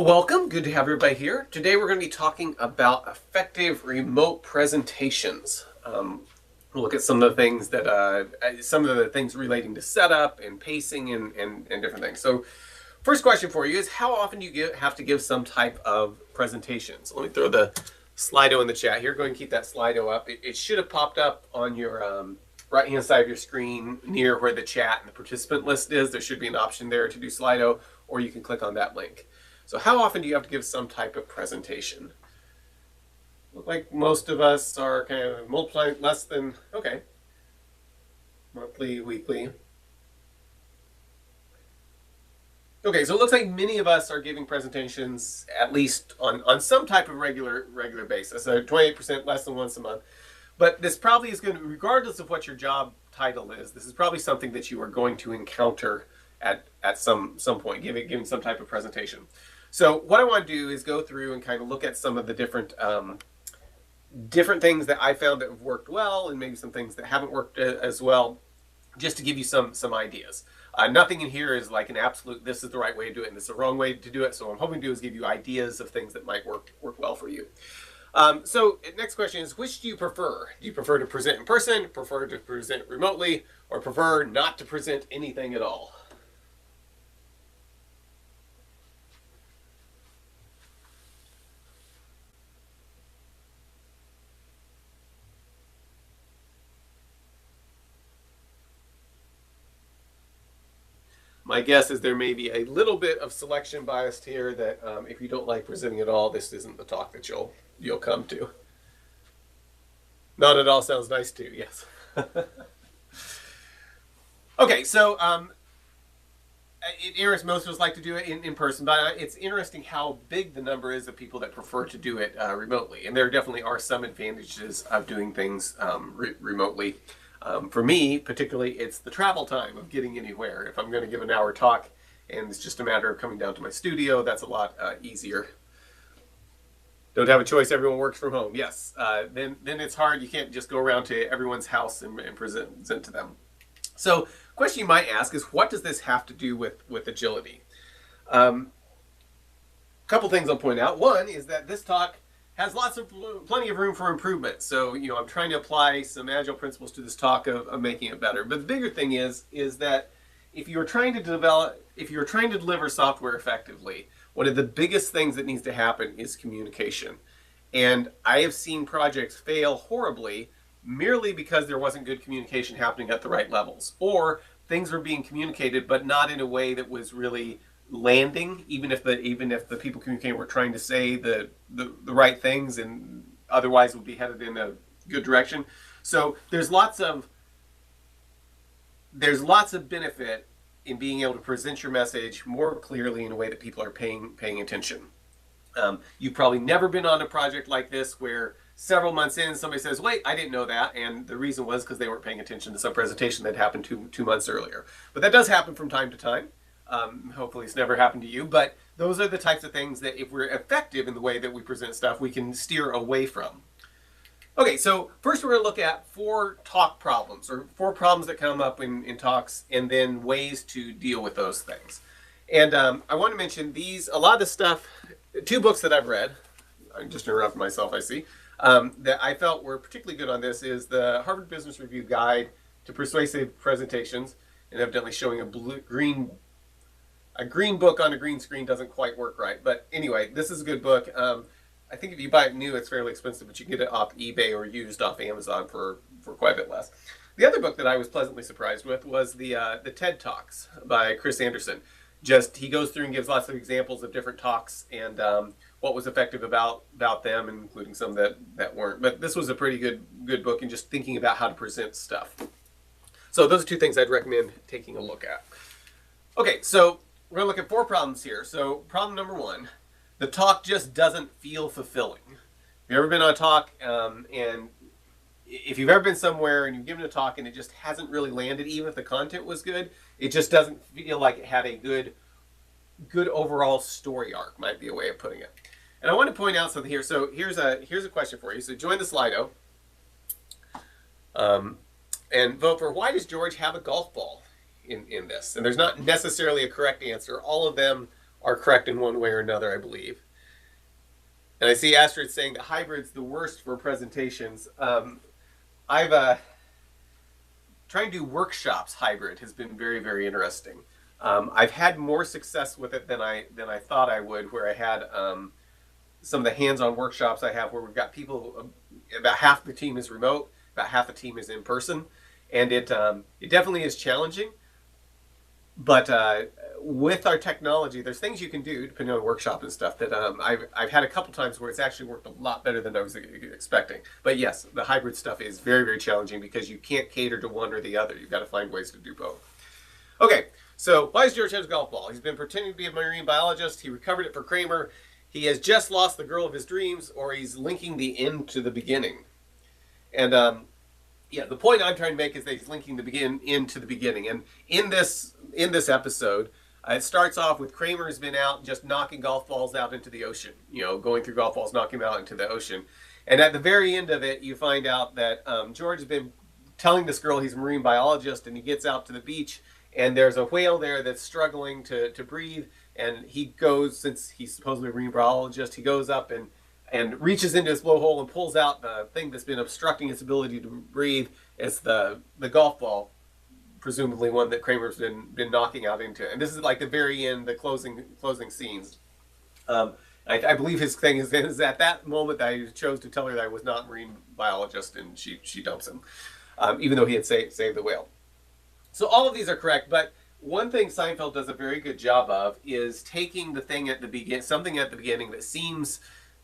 Well, welcome. Good to have everybody here. Today we're going to be talking about effective remote presentations. We'll look at some of the things relating to setup and pacing and different things. So, first question for you is how often do you have to give some type of presentation? So let me throw the Slido in the chat here. Go ahead and keep that Slido up. It should have popped up on your right-hand side of your screen near where the chat and the participant list is. There should be an option there to do Slido, or you can click on that link. So how often do you have to give some type of presentation? Look like most of us are kind of multiplying less than, okay, monthly, weekly. Okay, so it looks like many of us are giving presentations at least on some type of regular basis. So 28% less than once a month. But this probably is going to, regardless of what your job title is, this is probably something that you are going to encounter at some point, giving some type of presentation. So what I want to do is go through and kind of look at some of the different things that I found that have worked well, and maybe some things that haven't worked as well, just to give you some ideas. Nothing in here is like an absolute, this is the right way to do it and this is the wrong way to do it. So what I'm hoping to do is give you ideas of things that might work well for you. So next question is, which do you prefer? Do you prefer to present in person, prefer to present remotely, or prefer not to present anything at all? My guess is there may be a little bit of selection bias here that if you don't like presenting at all, this isn't the talk that you'll come to. Not at all sounds nice too, yes. Okay, so most of us like to do it in person, but it's interesting how big the number is of people that prefer to do it remotely. And there definitely are some advantages of doing things remotely. For me, particularly, it's the travel time of getting anywhere. If I'm going to give an hour talk and it's just a matter of coming down to my studio, that's a lot easier. Don't have a choice, everyone works from home. Yes, then it's hard. You can't just go around to everyone's house and present to them. So, question you might ask is, what does this have to do with agility? A couple things I'll point out. One is that this talk has plenty of room for improvement. So, I'm trying to apply some agile principles to this talk of making it better. But the bigger thing is that if you're trying to deliver software effectively, one of the biggest things that needs to happen is communication. And I have seen projects fail horribly merely because there wasn't good communication happening at the right levels, or things were being communicated but not in a way that was really landing, even if the people communicating were trying to say the right things and otherwise would be headed in a good direction. So there's lots of benefit in being able to present your message more clearly in a way that people are paying attention. You've probably never been on a project like this where several months in somebody says, wait, I didn't know that, and the reason was because they weren't paying attention to some presentation that happened two months earlier. But that does happen from time to time. Hopefully it's never happened to you, but those are the types of things that if we're effective in the way that we present stuff, we can steer away from. Okay, so first we're going to look at 4 talk problems, or 4 problems that come up in talks, and then ways to deal with those things. And I want to mention a lot of the stuff, 2 books that I've read, I'm just interrupting myself, I see, that I felt were particularly good on this is the Harvard Business Review Guide to Persuasive Presentations, and evidently showing a green book on a green screen doesn't quite work right. But anyway, this is a good book. I think if you buy it new, it's fairly expensive, but you can get it off eBay or used off Amazon for quite a bit less. The other book that I was pleasantly surprised with was the TED Talks by Chris Anderson. He goes through and gives lots of examples of different talks and what was effective about them, including some that weren't. But this was a pretty good book in just thinking about how to present stuff. So those are 2 things I'd recommend taking a look at. Okay, so we're going to look at 4 problems here. So problem number 1, the talk just doesn't feel fulfilling. Have you ever been on a talk and if you've ever been somewhere and you've given a talk and it just hasn't really landed, even if the content was good, it just doesn't feel like it had a good overall story arc, might be a way of putting it. And I want to point out something here. So here's a question for you. So join the Slido and vote for, why does George have a golf ball in this? And there's not necessarily a correct answer. All of them are correct in one way or another, I believe. And I see Astrid saying that hybrid's the worst for presentations. I've trying to do workshops hybrid has been very, very interesting. I've had more success with it than I thought I would, where I had some of the hands-on workshops I have where we've got people, about half the team is remote, about half the team is in person, and it definitely is challenging. But with our technology, there's things you can do depending on the workshop and stuff that I've had a couple times where it's actually worked a lot better than I was expecting. But yes, the hybrid stuff is very, very challenging because you can't cater to one or the other. You've got to find ways to do both. Okay, so why is George have his golf ball? He's been pretending to be a marine biologist. He recovered it for Kramer. He has just lost the girl of his dreams, or he's linking the end to the beginning. And yeah, the point I'm trying to make is that he's linking the end to the beginning. And in this episode, it starts off with Kramer's been out just knocking golf balls out into the ocean. Going through golf balls, knocking them out into the ocean. And at the very end of it, you find out that George has been telling this girl he's a marine biologist, and he gets out to the beach, and there's a whale there that's struggling to breathe. And he goes, since he's supposedly a marine biologist, he goes up and reaches into his blowhole and pulls out the thing that's been obstructing its ability to breathe. It's the golf ball, presumably one that Kramer's been knocking out into. And this is like the very end, the closing scenes. I believe his thing is at that moment that I chose to tell her that I was not a marine biologist, and she dumps him, even though he had saved the whale. So all of these are correct, but one thing Seinfeld does a very good job of is taking the thing at the something at the beginning that seems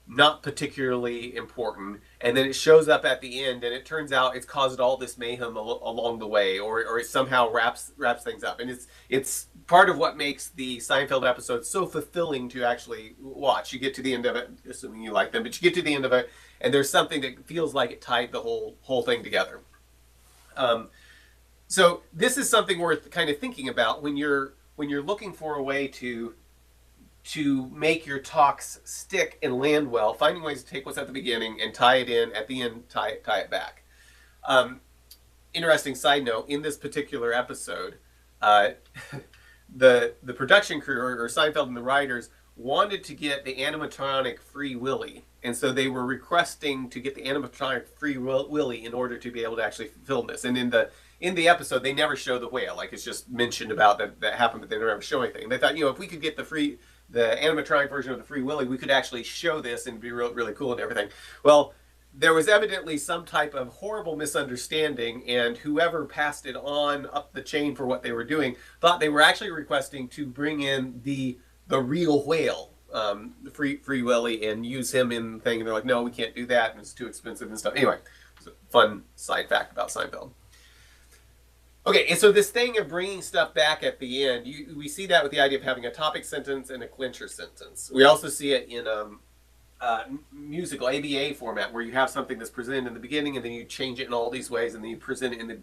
not particularly important, and then it shows up at the end, and it turns out it's caused all this mayhem along the way, or it somehow wraps things up. And it's part of what makes the Seinfeld episodes so fulfilling to actually watch. You get to the end of it, assuming you like them, but you get to the end of it, and there's something that feels like it tied the whole thing together. So this is something worth kind of thinking about when you're looking for a way to make your talks stick and land well, finding ways to take what's at the beginning and tie it in at the end, tie it back. Interesting side note, in this particular episode, the production crew, or Seinfeld and the writers, wanted to get the animatronic Free Willy, and so they were requesting to get the animatronic Free Willy in order to be able to actually film this. And in the episode, they never show the whale. Like, it's just mentioned about that happened, but they never show anything. And they thought, if we could get the animatronic version of the Free Willy, we could actually show this and be really cool and everything. Well, there was evidently some type of horrible misunderstanding, and whoever passed it on up the chain for what they were doing thought they were actually requesting to bring in the real whale, the Free Willy, and use him in the thing. And they're like, no, we can't do that, and it's too expensive and stuff. Anyway, it's a fun side fact about Seinfeld. Okay, and so this thing of bringing stuff back at the end, we see that with the idea of having a topic sentence and a clincher sentence. We also see it in musical ABA format, where you have something that's presented in the beginning, and then you change it in all these ways, and then you present it in the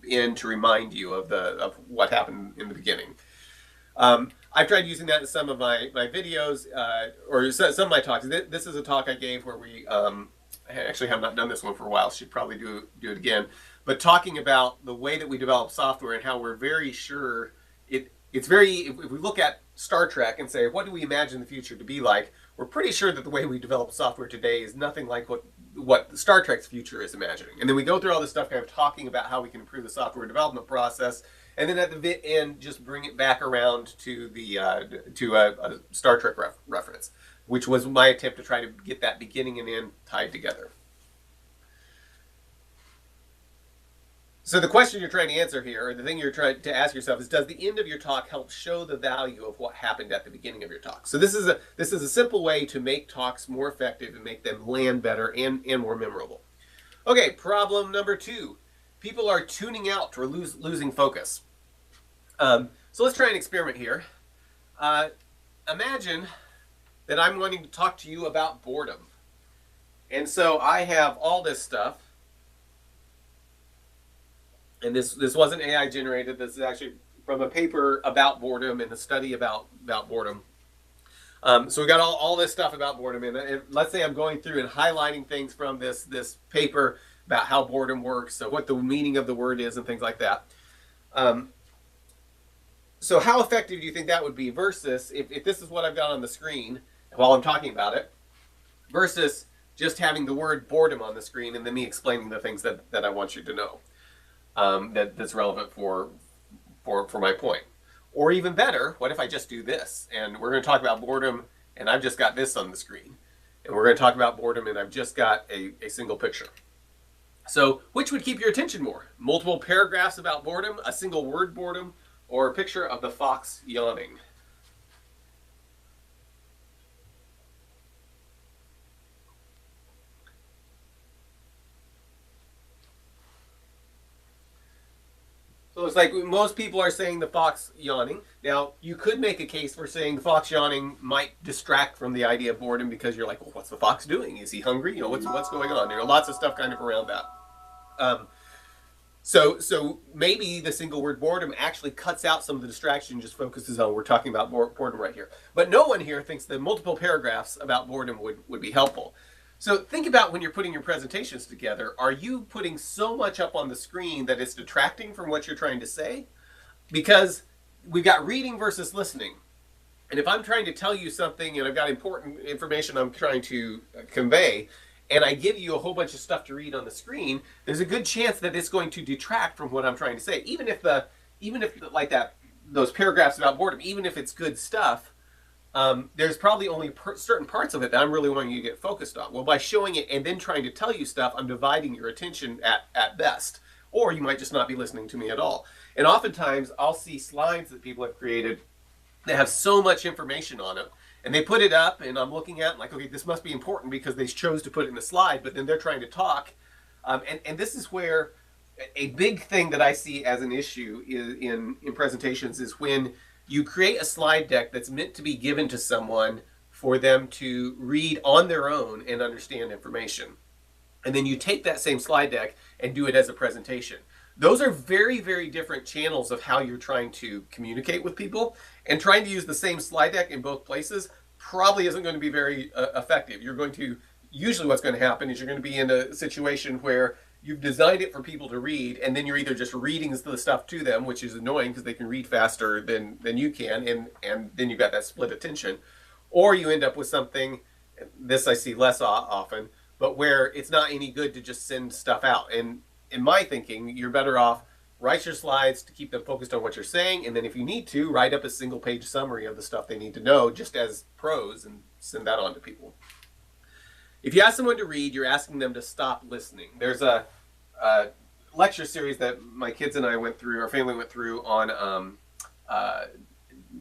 end to remind you of what happened in the beginning. I've tried using that in some of my videos, or some of my talks. This is a talk I gave where we actually have not done this one for a while. Should probably do it again. But talking about the way that we develop software and how we're very sure it's very, if we look at Star Trek and say, what do we imagine the future to be like? We're pretty sure that the way we develop software today is nothing like what Star Trek's future is imagining. And then we go through all this stuff kind of talking about how we can improve the software development process. And then at the end, just bring it back around to a Star Trek reference, which was my attempt to try to get that beginning and end tied together. So the question you're trying to answer here, or the thing you're trying to ask yourself, is: does the end of your talk help show the value of what happened at the beginning of your talk? So this is a simple way to make talks more effective and make them land better and more memorable. Okay, problem number 2: people are tuning out or losing focus. So let's try an experiment here. Imagine that I'm wanting to talk to you about boredom, and so I have all this stuff. And this wasn't AI generated. This is actually from a paper about boredom and a study about boredom. So we got all this stuff about boredom. And let's say I'm going through and highlighting things from this paper about how boredom works, so what the meaning of the word is and things like that. So how effective do you think that would be versus if this is what I've got on the screen while I'm talking about it, versus just having the word boredom on the screen and then me explaining the things that I want you to know, that's relevant for my point. Or even better, what if I just do this? And we're going to talk about boredom, and I've just got this on the screen. And we're going to talk about boredom, and I've just got a single picture. So which would keep your attention more? Multiple paragraphs about boredom, a single word boredom, or a picture of the fox yawning? So it's like most people are saying the fox yawning. Now, you could make a case for saying the fox yawning might distract from the idea of boredom because you're like, well, what's the fox doing? Is he hungry? You know, what's going on? There are lots of stuff kind of around that. Um, so maybe the single word boredom actually cuts out some of the distraction and just focuses on we're talking about boredom right here. But no one here thinks that multiple paragraphs about boredom would be helpful. So think about when you're putting your presentations together, are you putting so much up on the screen that it's detracting from what you're trying to say? Because we've got reading versus listening. And if I'm trying to tell you something and I've got important information I'm trying to convey, and I give you a whole bunch of stuff to read on the screen, there's a good chance that it's going to detract from what I'm trying to say. Even if like that, those paragraphs about boredom, even if it's good stuff, there's probably only certain parts of it that I'm really wanting you to get focused on. Well, by showing it and then trying to tell you stuff, I'm dividing your attention at best. Or you might just not be listening to me at all. And oftentimes, I'll see slides that people have created that have so much information on it. And they put it up, and I'm looking at it like, okay, this must be important because they chose to put it in a slide, but then they're trying to talk. And this is where a big thing that I see as an issue in presentations is when you create a slide deck that's meant to be given to someone for them to read on their own and understand information. And then you take that same slide deck and do it as a presentation. Those are very, very different channels of how you're trying to communicate with people. And trying to use the same slide deck in both places probably isn't going to be very effective. You're going to, usually what's going to happen is you're going to be in a situation where you've designed it for people to read, and then you're either just reading the stuff to them, which is annoying because they can read faster than you can, and then you've got that split attention. Or you end up with something, this I see less often, but where it's not any good to just send stuff out. And in my thinking, you're better off write your slides to keep them focused on what you're saying, and then if you need to, write up a single page summary of the stuff they need to know just as prose and send that on to people. If you ask someone to read, you're asking them to stop listening. There's a lecture series that my kids and I went through, our family went through on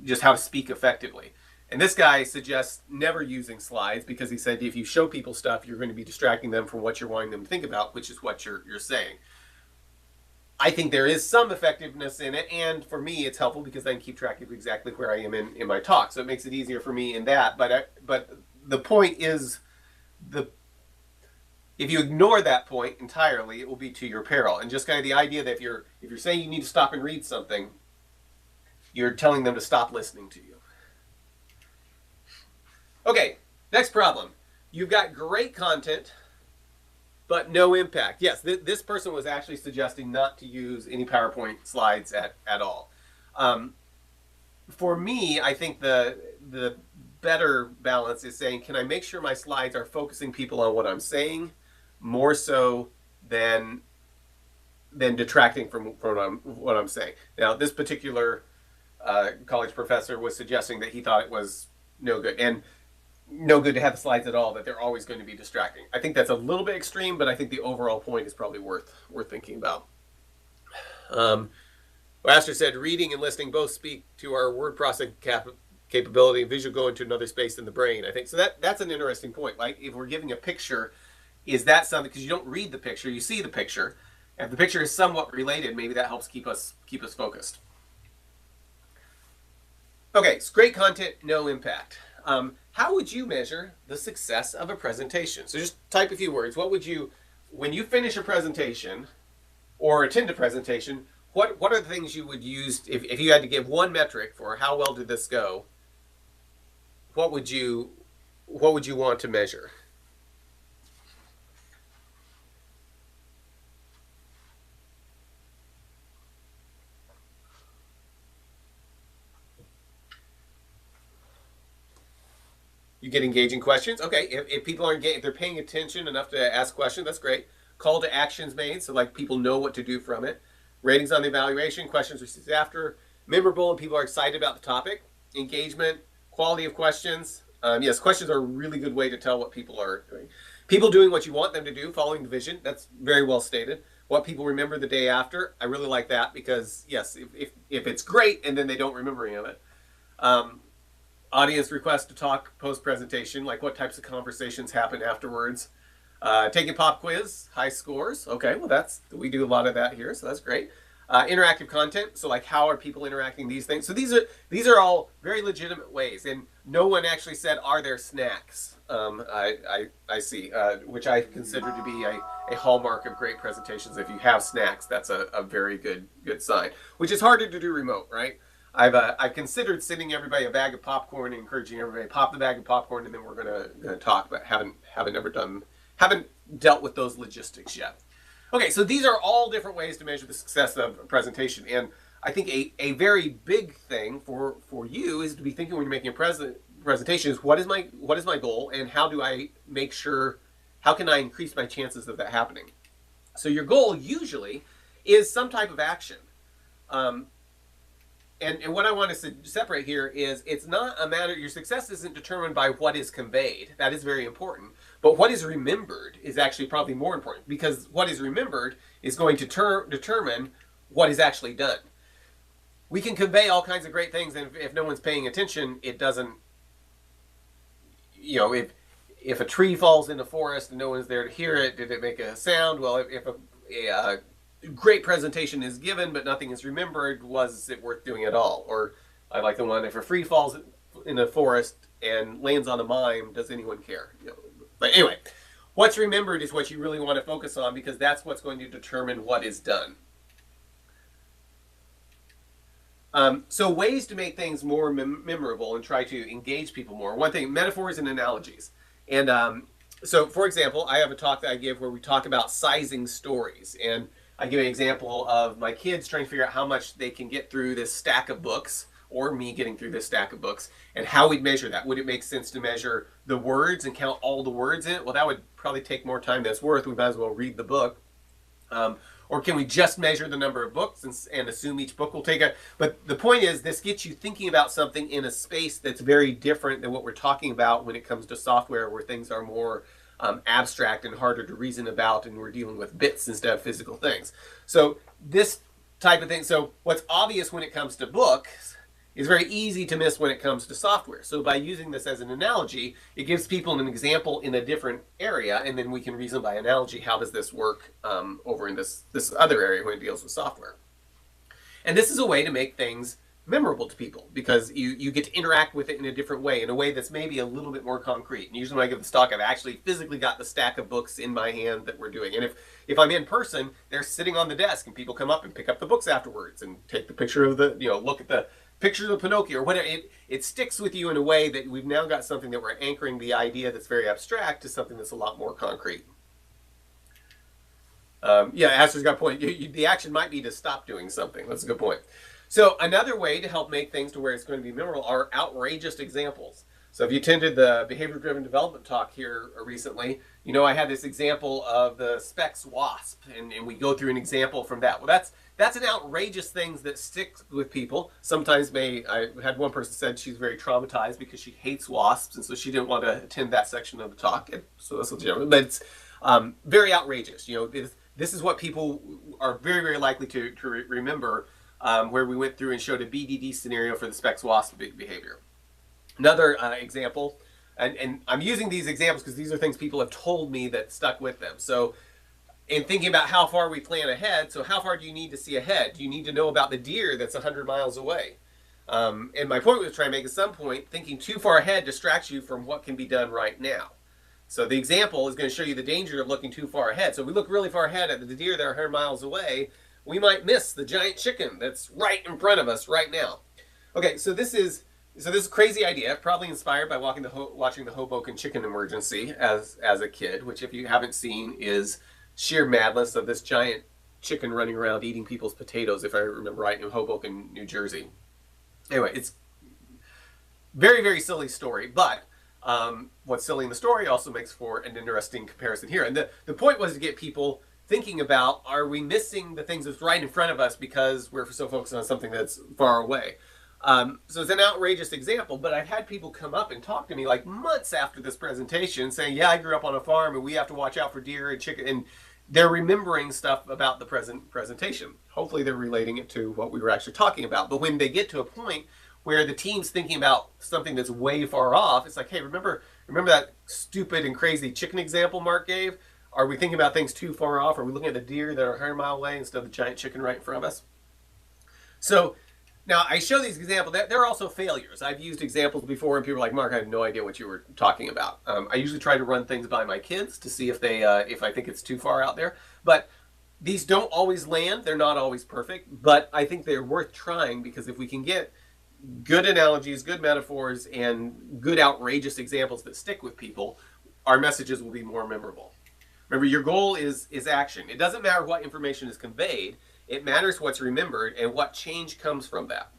just how to speak effectively. And this guy suggests never using slides because he said if you show people stuff, you're going to be distracting them from what you're wanting them to think about, which is what you're saying. I think there is some effectiveness in it, and for me, it's helpful because I can keep track of exactly where I am in my talk, so it makes it easier for me in that. But the point is, if you ignore that point entirely, it will be to your peril. And just kind of the idea that if you're saying you need to stop and read something, you're telling them to stop listening to you. Okay, next problem. You've got great content, but no impact. Yes, this person was actually suggesting not to use any PowerPoint slides at all. For me, I think the better balance is saying, can I make sure my slides are focusing people on what I'm saying more so than detracting from what I'm saying. Now, this particular college professor was suggesting that he thought it was no good. And no good to have the slides at all, that they're always going to be distracting. I think that's a little bit extreme, but I think the overall point is probably worth thinking about. Laster said, reading and listening both speak to our word processing capability, and visual go into another space in the brain, I think. So that's an interesting point. Like, if we're giving a picture, is that something, because you don't read the picture, you see the picture. If the picture is somewhat related, maybe that helps keep us focused. Okay, so great content, no impact. How would you measure the success of a presentation? So just type a few words. What would you, when you finish a presentation or attend a presentation, what are the things you would use if you had to give one metric for how well did this go? What would you want to measure? You get engaging questions. Okay, if people are engaged, if they're paying attention enough to ask questions, that's great. Call to actions made, so like people know what to do from it. Ratings on the evaluation, questions received after. Memorable and people are excited about the topic. Engagement, quality of questions. Yes, questions are a really good way to tell what people are doing. People doing what you want them to do, following the vision. That's very well stated. What people remember the day after. I really like that because, yes, if it's great and then they don't remember any of it. Audience request to talk post-presentation, like what types of conversations happen afterwards. Taking pop quiz, high scores. Okay, well we do a lot of that here, so that's great. Interactive content, so like how are people interacting these things? So these are all very legitimate ways, and no one actually said, are there snacks? I see, which I consider to be a hallmark of great presentations. If you have snacks, that's a very good sign, which is harder to do remote, right? I've considered sending everybody a bag of popcorn and encouraging everybody to pop the bag of popcorn and then we're gonna talk, but haven't dealt with those logistics yet. Okay, so these are all different ways to measure the success of a presentation, and I think a very big thing for you is to be thinking when you're making a presentation is what is my goal and how can I increase my chances of that happening? So your goal usually is some type of action. And what I want to separate here is it's not a matter, your success isn't determined by what is conveyed. That is very important. But what is remembered is actually probably more important because what is remembered is going to determine what is actually done. We can convey all kinds of great things, and if no one's paying attention, it doesn't, if a tree falls in the forest and no one's there to hear it, did it make a sound? Well, if a great presentation is given but nothing is remembered, was it worth doing at all? Or I like the one, if a tree falls in a forest and lands on a mime, does anyone care? But anyway, what's remembered is what you really want to focus on because that's what's going to determine what is done. So ways to make things more memorable and try to engage people more. One thing, metaphors and analogies. And so for example, I have a talk that I give where we talk about sizing stories, and I give an example of my kids trying to figure out how much they can get through this stack of books, or me getting through this stack of books, and how we'd measure that. Would it make sense to measure the words and count all the words in it? Well, that would probably take more time than it's worth. We might as well read the book. Or can we just measure the number of books and assume each book will take a... But the point is, this gets you thinking about something in a space that's very different than what we're talking about when it comes to software, where things are more abstract and harder to reason about, and we're dealing with bits instead of physical things. So this type of thing, so what's obvious when it comes to books is very easy to miss when it comes to software. So by using this as an analogy, it gives people an example in a different area, and then we can reason by analogy, how does this work over in this other area when it deals with software. And this is a way to make things memorable to people because you get to interact with it in a different way, in a way that's maybe a little bit more concrete. And usually when I give the talk, I've actually physically got the stack of books in my hand that we're doing. And if I'm in person, they're sitting on the desk and people come up and pick up the books afterwards and take the picture of the, look at the picture of Pinocchio or whatever. It sticks with you in a way that we've now got something that we're anchoring the idea that's very abstract to something that's a lot more concrete. Yeah, Astor's got a point. The action might be to stop doing something. That's a good point. So another way to help make things to where it's going to be memorable are outrageous examples. So if you attended the behavior-driven development talk here recently, I had this example of the Specs Wasp, and we go through an example from that. Well, that's an outrageous thing that sticks with people. Sometimes I had one person said she's very traumatized because she hates wasps, and so she didn't want to attend that section of the talk. And so that's legitimate, but it's very outrageous. This is what people are very, very likely to remember. Where we went through and showed a BDD scenario for the Specs Wasp behavior. Another example, and I'm using these examples because these are things people have told me that stuck with them. So in thinking about how far we plan ahead, so how far do you need to see ahead? Do you need to know about the deer that's 100 miles away? And my point was trying to make at some point, thinking too far ahead distracts you from what can be done right now. So the example is going to show you the danger of looking too far ahead. So if we look really far ahead at the deer that are 100 miles away, we might miss the giant chicken that's right in front of us right now. Okay, so this is a crazy idea, probably inspired by watching the Hoboken chicken emergency as a kid, which if you haven't seen is sheer madness of this giant chicken running around eating people's potatoes, if I remember right, in Hoboken, New Jersey. Anyway, it's very, very silly story, but what's silly in the story also makes for an interesting comparison here. And the point was to get people thinking about, are we missing the things that's right in front of us because we're so focused on something that's far away? So it's an outrageous example, but I've had people come up and talk to me like months after this presentation saying, yeah, I grew up on a farm and we have to watch out for deer and chicken. And they're remembering stuff about the presentation. Hopefully they're relating it to what we were actually talking about. But when they get to a point where the team's thinking about something that's way far off, it's like, hey, remember that stupid and crazy chicken example Mark gave? Are we thinking about things too far off? Are we looking at the deer that are 100 miles away instead of the giant chicken right in front of us? So now I show these examples. There are also failures. I've used examples before and people are like, Mark, I have no idea what you were talking about. I usually try to run things by my kids to see if I think it's too far out there. But these don't always land. They're not always perfect. But I think they're worth trying, because if we can get good analogies, good metaphors, and good outrageous examples that stick with people, our messages will be more memorable. Remember, your goal is action. It doesn't matter what information is conveyed. It matters what's remembered and what change comes from that.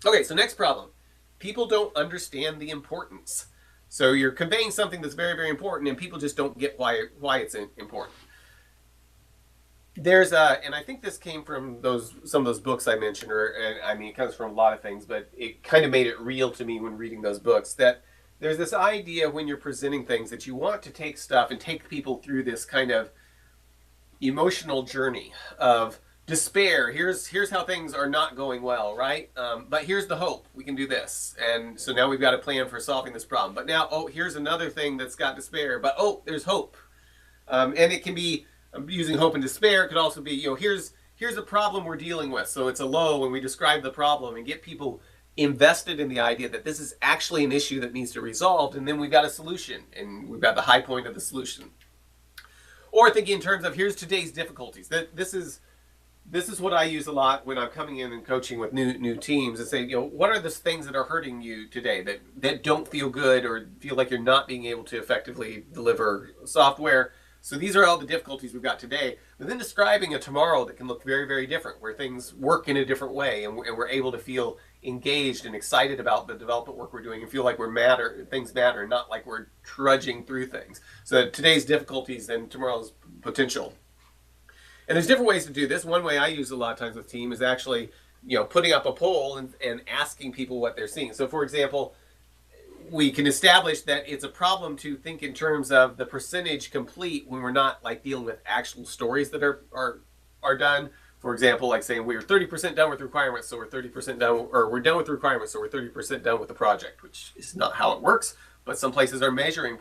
Okay, so next problem. People don't understand the importance. So you're conveying something that's very, very important, and people just don't get why it's important. There's and I think this came from some of those books I mentioned, it comes from a lot of things, but it kind of made it real to me when reading those books, that there's this idea when you're presenting things that you want to take stuff and take people through this kind of emotional journey of despair. Here's how things are not going well, right? But here's the hope. We can do this. And so now we've got a plan for solving this problem. But now, here's another thing that's got despair. But there's hope. And it can be, I'm using hope and despair. It could also be, here's a problem we're dealing with. So it's a low when we describe the problem and get people invested in the idea that this is actually an issue that needs to be resolved. And then we've got a solution. And we've got the high point of the solution. Or thinking in terms of, here's today's difficulties. This is what I use a lot when I'm coming in and coaching with new teams, and say, what are the things that are hurting you today that don't feel good or feel like you're not being able to effectively deliver software. So these are all the difficulties we've got today. But then describing a tomorrow that can look very, very different, where things work in a different way, and we're able to feel engaged and excited about the development work we're doing and feel like things matter, not like we're trudging through things. So today's difficulties and tomorrow's potential. And there's different ways to do this. One way I use a lot of times with team is actually, putting up a poll and asking people what they're seeing. So for example, we can establish that it's a problem to think in terms of the percentage complete when we're not like dealing with actual stories that are done. For example, like saying we're 30% done with requirements, so we're 30% done, or we're done with requirements, so we're 30% done with the project, which is not how it works, but some places are measuring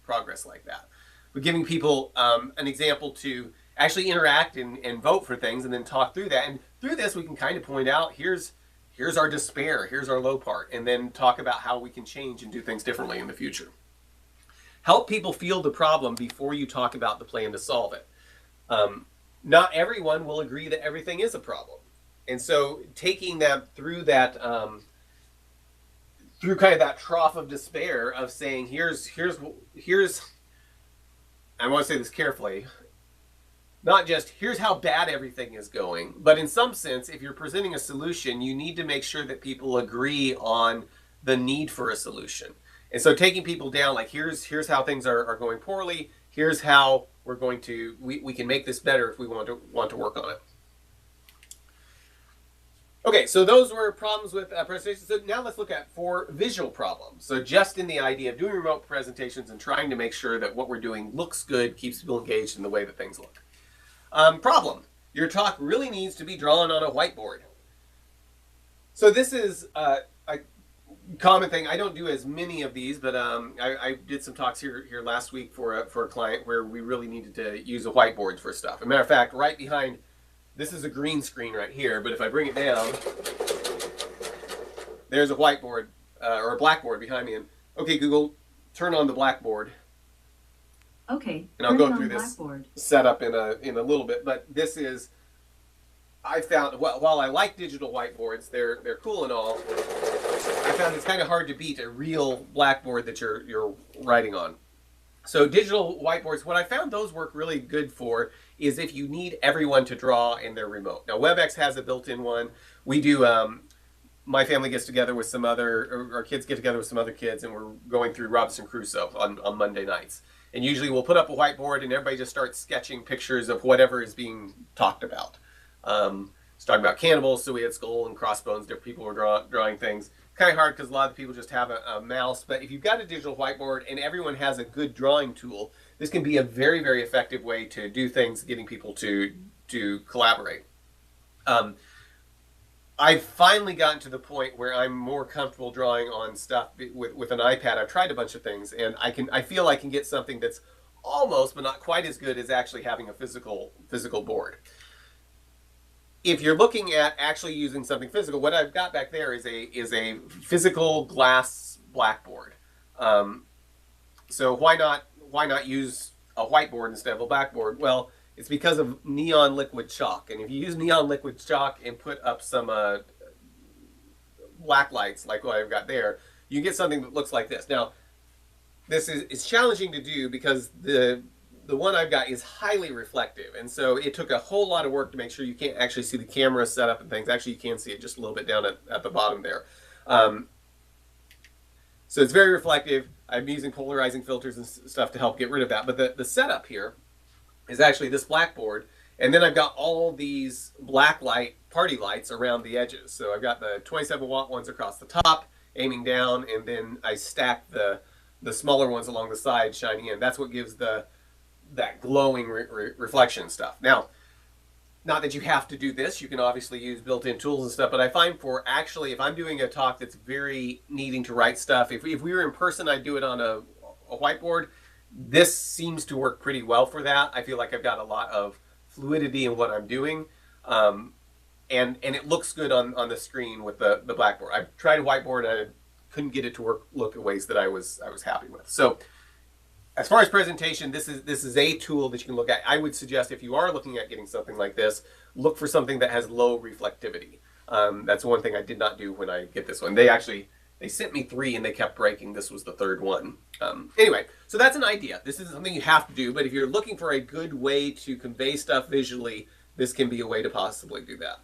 progress like that. But giving people an example to actually interact and vote for things and then talk through that. And through this, we can kind of point out, here's our despair, here's our low part, and then talk about how we can change and do things differently in the future. Help people feel the problem before you talk about the plan to solve it. Not everyone will agree that everything is a problem. And so taking them through that, through kind of that trough of despair of saying, here's, I want to say this carefully, not just here's how bad everything is going, but in some sense, if you're presenting a solution, you need to make sure that people agree on the need for a solution. And so taking people down, like here's how things are going poorly, here's how we're going to, we can make this better if we want to work on it. Okay, so those were problems with presentations. So now let's look at 4 visual problems. So just in the idea of doing remote presentations and trying to make sure that what we're doing looks good, keeps people engaged in the way that things look. Problem. Your talk really needs to be drawn on a whiteboard. So this is a common thing. I don't do as many of these, but I did some talks here last week for a client where we really needed to use a whiteboard for stuff. As a matter of fact, right behind, this is a green screen right here, but if I bring it down, there's a whiteboard or a blackboard behind me. And okay, Google, turn on the blackboard. Okay. And I'll go through this setup in a little bit, but this is, I found, while I like digital whiteboards, they're cool and all, I found it's kind of hard to beat a real blackboard that you're writing on. So digital whiteboards, what I found those work really good for is if you need everyone to draw and they're remote. Now WebEx has a built-in one. We do my family gets together with some other, or our kids get together with some other kids, and we're going through Robinson Crusoe on Monday nights. And usually we'll put up a whiteboard and everybody just starts sketching pictures of whatever is being talked about. It's talking about cannibals, so we had skull and crossbones. Different people were drawing things. Kind of hard because a lot of people just have a mouse. But if you've got a digital whiteboard and everyone has a good drawing tool, this can be a very, very effective way to do things, getting people to collaborate. I've finally gotten to the point where I'm more comfortable drawing on stuff with an iPad. I've tried a bunch of things, and I feel I can get something that's almost, but not quite as good as actually having a physical board. If you're looking at actually using something physical, what I've got back there is a physical glass blackboard. So why not use a whiteboard instead of a blackboard? Well, it's because of neon liquid chalk. And if you use neon liquid chalk and put up some black lights like what I've got there, you get something that looks like this. Now, this is challenging to do because the one I've got is highly reflective. And so it took a whole lot of work to make sure you can't actually see the camera set up and things. Actually, you can see it just a little bit down at the bottom there. So it's very reflective. I'm using polarizing filters and stuff to help get rid of that. But the setup here is actually this blackboard, and then I've got all these black light party lights around the edges. So I've got the 27-watt ones across the top, aiming down, and then I stack the smaller ones along the side, shining in. That's what gives that glowing reflection stuff. Now, not that you have to do this. You can obviously use built-in tools and stuff, but I find for actually, if I'm doing a talk that's very needing to write stuff, if we were in person, I'd do it on a whiteboard. This seems to work pretty well for that. I feel like I've got a lot of fluidity in what I'm doing, and it looks good on the screen with the blackboard. I've tried a whiteboard and I couldn't get it to look in ways that I was happy with. So as far as presentation, this is a tool that you can look at. I would suggest if you are looking at getting something like this, look for something that has low reflectivity. That's one thing I did not do when I get this one. They sent me 3 and they kept breaking. This was the 3rd one. Anyway, so that's an idea. This isn't something you have to do, but if you're looking for a good way to convey stuff visually, this can be a way to possibly do that.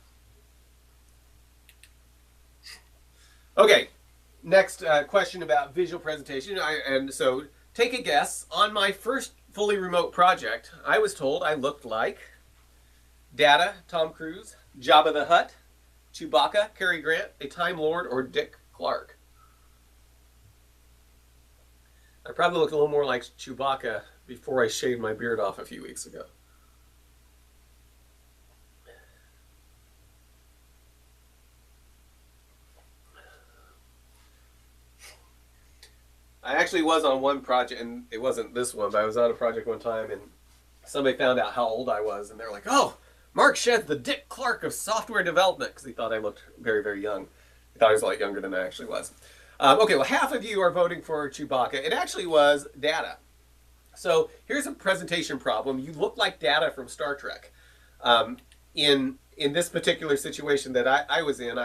Okay, next question about visual presentation. So take a guess. On my first fully remote project, I was told I looked like Data, Tom Cruise, Jabba the Hutt, Chewbacca, Cary Grant, a Time Lord, or Dick Clark. I probably looked a little more like Chewbacca before I shaved my beard off a few weeks ago. I actually was on one project, and it wasn't this one, but I was on a project one time, and somebody found out how old I was, and they're like, "Oh, Mark Shedd's the Dick Clark of software development," because he thought I looked very, very young. He thought I was a lot younger than I actually was. Okay, well, half of you are voting for Chewbacca. It actually was Data. So here's a presentation problem. You look like Data from Star Trek. In this particular situation that I was in,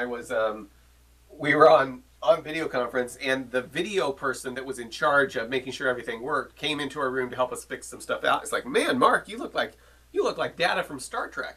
we were on video conference, and the video person that was in charge of making sure everything worked came into our room to help us fix some stuff out. It's like, "Man, Mark, you look like Data from Star Trek,"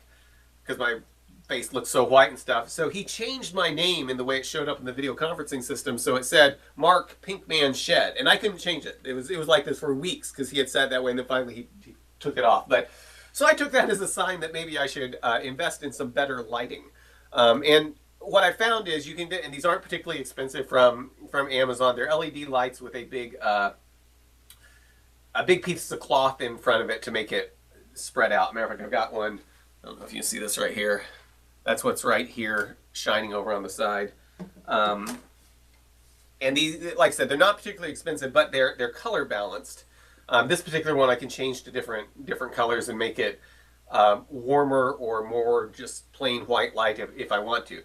because my face looked so white and stuff. So he changed my name in the way it showed up in the video conferencing system. So it said Mark Pinkman Shed, and I couldn't change it. It was like this for weeks because he had said that way, and then finally he took it off. But so I took that as a sign that maybe I should invest in some better lighting. And what I found is you can get, and these aren't particularly expensive from Amazon. They're LED lights with a big piece of cloth in front of it to make it spread out. Matter of fact, I've got one. I don't know if you see this right here. That's what's right here, shining over on the side. And these, like I said, they're not particularly expensive, but they're color balanced. This particular one I can change to different colors and make it warmer or more just plain white light if I want to.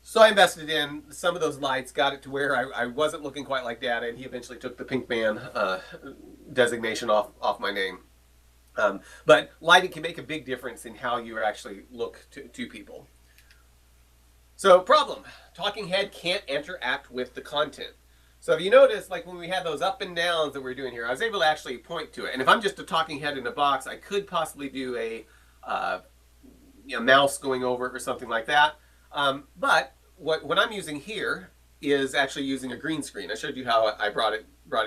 So I invested in some of those lights, got it to where I wasn't looking quite like Data, and he eventually took the Pink Man designation off my name. But lighting can make a big difference in how you actually look to people. So problem, talking head can't interact with the content. So if you notice, like when we had those up and downs that we're doing here, I was able to actually point to it. And if I'm just a talking head in a box, I could possibly do a mouse going over it or something like that. But what I'm using here is actually using a green screen. I showed you how I brought it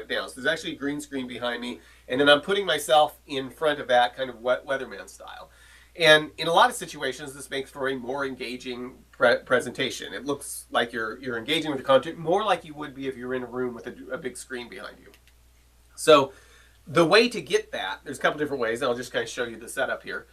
down. So there's actually a green screen behind me, and then I'm putting myself in front of that kind of weatherman style. And in a lot of situations, this makes for a more engaging presentation. It looks like you're engaging with the content more like you would be if you were in a room with a big screen behind you. So the way to get that, there's a couple different ways. I'll just kind of show you the setup here.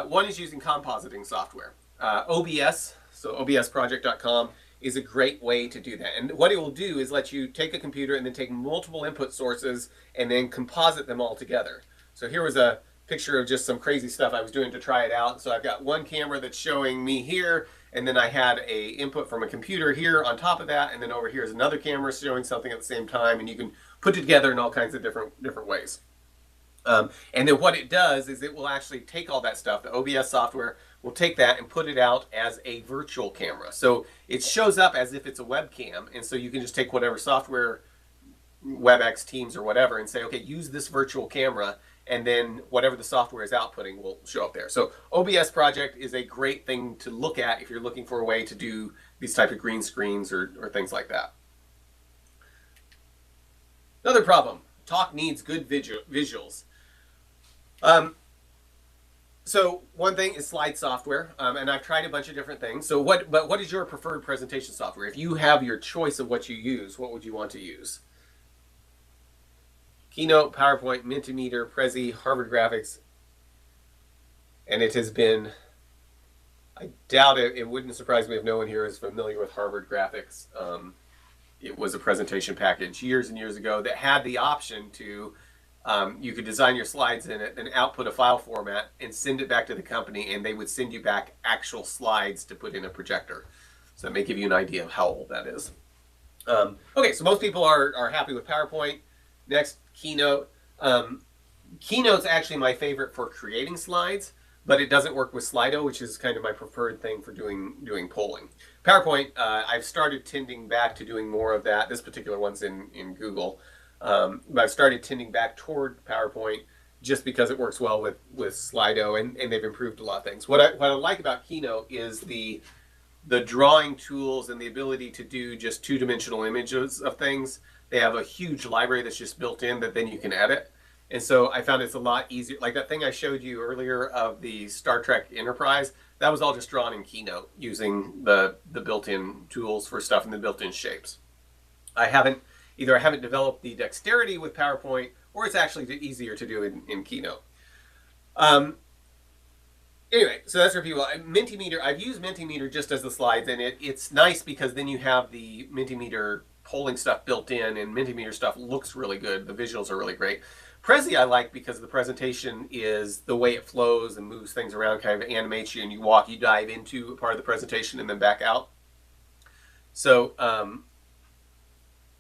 One is using compositing software. OBS, so obsproject.com, is a great way to do that. And what it will do is let you take a computer and then take multiple input sources and then composite them all together. So here was a picture of just some crazy stuff I was doing to try it out. So I've got one camera that's showing me here, and then I had a input from a computer here on top of that, and then over here is another camera showing something at the same time, and you can put it together in all kinds of different ways. And then what it does is it will actually take all that stuff. The OBS software will take that and put it out as a virtual camera. So it shows up as if it's a webcam, and so you can just take whatever software, WebEx, Teams, or whatever, and say, okay, use this virtual camera, and then whatever the software is outputting will show up there. So OBS Project is a great thing to look at if you're looking for a way to do these type of green screens or things like that. Another problem, talk needs good visuals. So one thing is slide software, and I've tried a bunch of different things. So what is your preferred presentation software? If you have your choice of what you use, what would you want to use? Keynote, PowerPoint, Mentimeter, Prezi, Harvard Graphics, and it has been, I doubt it wouldn't surprise me if no one here is familiar with Harvard Graphics. It was a presentation package years and years ago that had the option to, you could design your slides in it, then output a file format and send it back to the company, and they would send you back actual slides to put in a projector. So that may give you an idea of how old that is. Okay, so most people are happy with PowerPoint. Next, Keynote. Keynote's actually my favorite for creating slides, but it doesn't work with Slido, which is kind of my preferred thing for doing polling. PowerPoint, I've started tending back to doing more of that. This particular one's in Google. But I've started tending back toward PowerPoint just because it works well with Slido, and they've improved a lot of things. What I like about Keynote is the drawing tools and the ability to do just two-dimensional images of things. They have a huge library that's just built in that then you can edit. And so I found it's a lot easier. Like that thing I showed you earlier of the Star Trek Enterprise, that was all just drawn in Keynote using the built-in tools for stuff and the built-in shapes. Either I haven't developed the dexterity with PowerPoint, or it's actually easier to do in Keynote. Anyway, so that's for people. Mentimeter, I've used Mentimeter just as the slides, and it's nice because then you have the Mentimeter polling stuff built in, and Mentimeter stuff looks really good. The visuals are really great. Prezi I like because the presentation is the way it flows and moves things around, kind of animates you, and you dive into a part of the presentation and then back out. So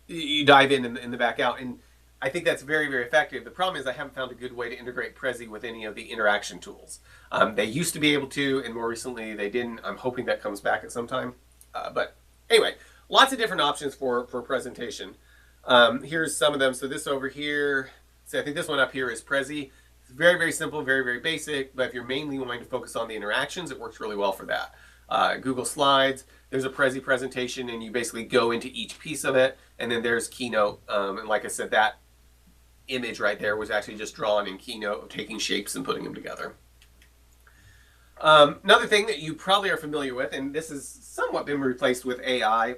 you dive in and then back out, and I think that's very, very effective. The problem is I haven't found a good way to integrate Prezi with any of the interaction tools. They used to be able to, and more recently they didn't. I'm hoping that comes back at some time. But anyway, lots of different options for presentation. Here's some of them. So this over here, so I think this one up here is Prezi. It's very, very simple, very, very basic, but if you're mainly wanting to focus on the interactions, it works really well for that. Google Slides, there's a Prezi presentation, and you basically go into each piece of it, and then there's Keynote. And like I said, that image right there was actually just drawn in Keynote, of taking shapes and putting them together. Another thing that you probably are familiar with, and this has somewhat been replaced with AI,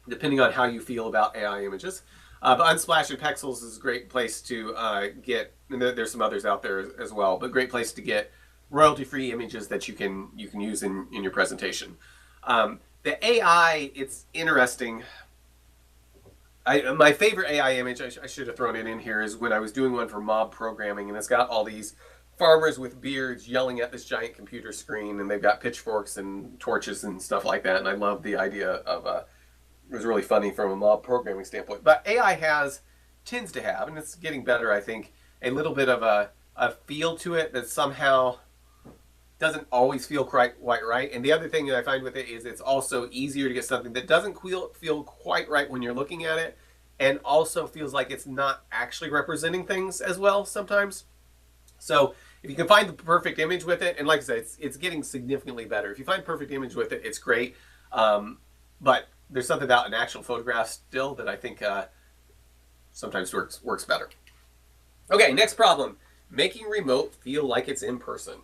depending on how you feel about AI images. But Unsplash and Pexels is a great place to get, and there's some others out there as well, but great place to get royalty-free images that you can use in your presentation. The AI, it's interesting. My favorite AI image, I should have thrown it in here, is when I was doing one for mob programming, and it's got all these farmers with beards yelling at this giant computer screen, and they've got pitchforks and torches and stuff like that, and I love the idea of, it was really funny from a mob programming standpoint. But AI tends to have, and it's getting better, I think, a little bit of a feel to it that somehow doesn't always feel quite right. And the other thing that I find with it is it's also easier to get something that doesn't feel quite right when you're looking at it, and also feels like it's not actually representing things as well sometimes. So if you can find the perfect image with it, and like I said, it's getting significantly better. If you find perfect image with it, it's great. but there's something about an actual photograph still that I think sometimes works better. Okay, next problem. Making remote feel like it's in person.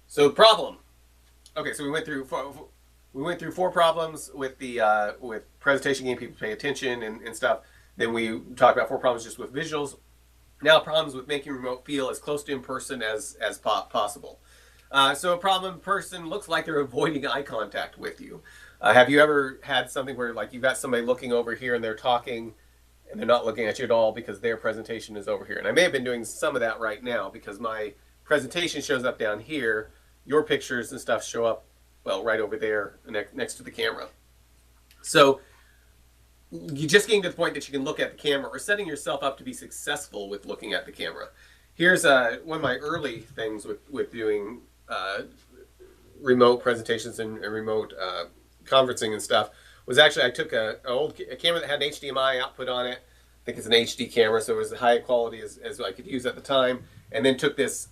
So problem. Okay, so we went through four problems with the with presentation, getting people to pay attention and stuff. Then we talked about four problems just with visuals. Now problems with making remote feel as close to in person as possible. So a problem person looks like they're avoiding eye contact with you. Have you ever had something where like you've got somebody looking over here and they're talking and they're not looking at you at all because their presentation is over here? And I may have been doing some of that right now because my presentation shows up down here. Your pictures and stuff show up, well, right over there next to the camera. So you're just getting to the point that you can look at the camera or setting yourself up to be successful with looking at the camera. Here's one of my early things with doing remote presentations and remote conferencing and stuff was actually I took a camera that had an HDMI output on it. I think it's an HD camera, so it was as high quality as I could use at the time, and then took this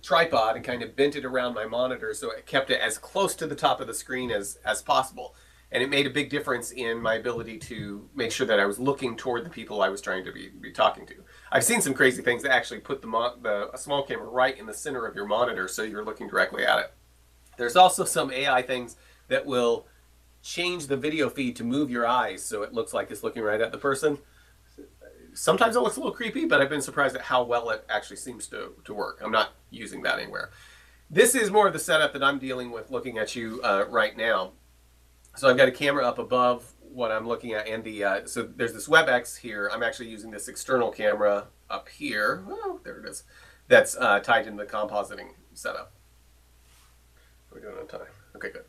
tripod and kind of bent it around my monitor so it kept it as close to the top of the screen as possible. And it made a big difference in my ability to make sure that I was looking toward the people I was trying to be talking to. I've seen some crazy things that actually put a small camera right in the center of your monitor so you're looking directly at it. There's also some AI things that will change the video feed to move your eyes so it looks like it's looking right at the person. Sometimes it looks a little creepy, but I've been surprised at how well it actually seems to work. I'm not using that anywhere. This is more of the setup that I'm dealing with looking at you right now. So I've got a camera up above what I'm looking at, and so there's this WebEx here. I'm actually using this external camera up here. Oh, there it is. That's tied into the compositing setup. We're doing on time. Okay, good.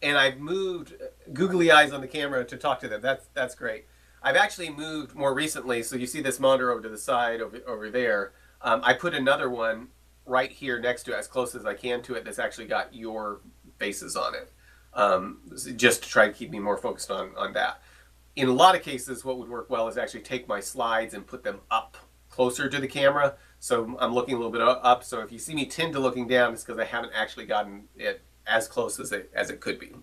And I've moved googly eyes on the camera to talk to them. That's great. I've actually moved more recently, so you see this monitor over to the side over there. I put another one right here next to it, as close as I can to it, that's actually got your faces on it. Just to try to keep me more focused on that. In a lot of cases, what would work well is actually take my slides and put them up closer to the camera. So I'm looking a little bit up. So if you see me tend to looking down, it's because I haven't actually gotten it as close as it could be.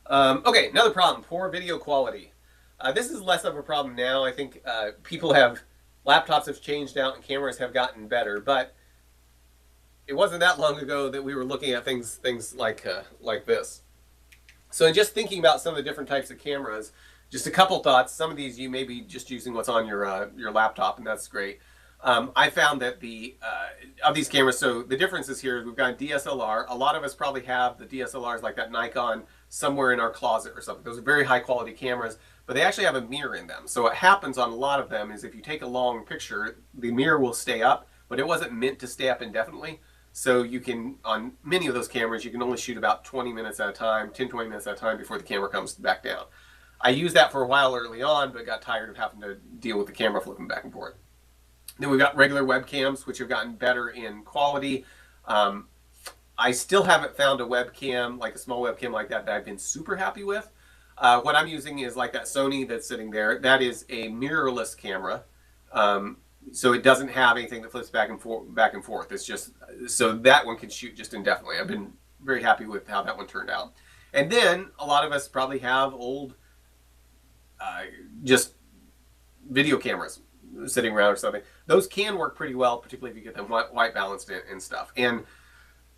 Okay, another problem, poor video quality. This is less of a problem now. I think laptops have changed out and cameras have gotten better, but it wasn't that long ago that we were looking at things like this. So in just thinking about some of the different types of cameras, just a couple thoughts. Some of these you may be just using what's on your laptop, and that's great. I found that of these cameras, so the differences here is we've got DSLR. A lot of us probably have the DSLRs like that Nikon somewhere in our closet or something. Those are very high quality cameras, but they actually have a mirror in them. So what happens on a lot of them is if you take a long picture, the mirror will stay up, but it wasn't meant to stay up indefinitely. So you can, on many of those cameras, you can only shoot about 20 minutes at a time, 10, 20 minutes at a time before the camera comes back down. I used that for a while early on, but got tired of having to deal with the camera flipping back and forth. Then we've got regular webcams, which have gotten better in quality. I still haven't found a webcam, like a small webcam like that I've been super happy with. What I'm using is like that Sony that's sitting there. That is a mirrorless camera. So it doesn't have anything that flips back and forth. It's just, so that one can shoot just indefinitely. I've been very happy with how that one turned out. And then a lot of us probably have old just video cameras sitting around or something. Those can work pretty well, particularly if you get them white balanced and stuff. And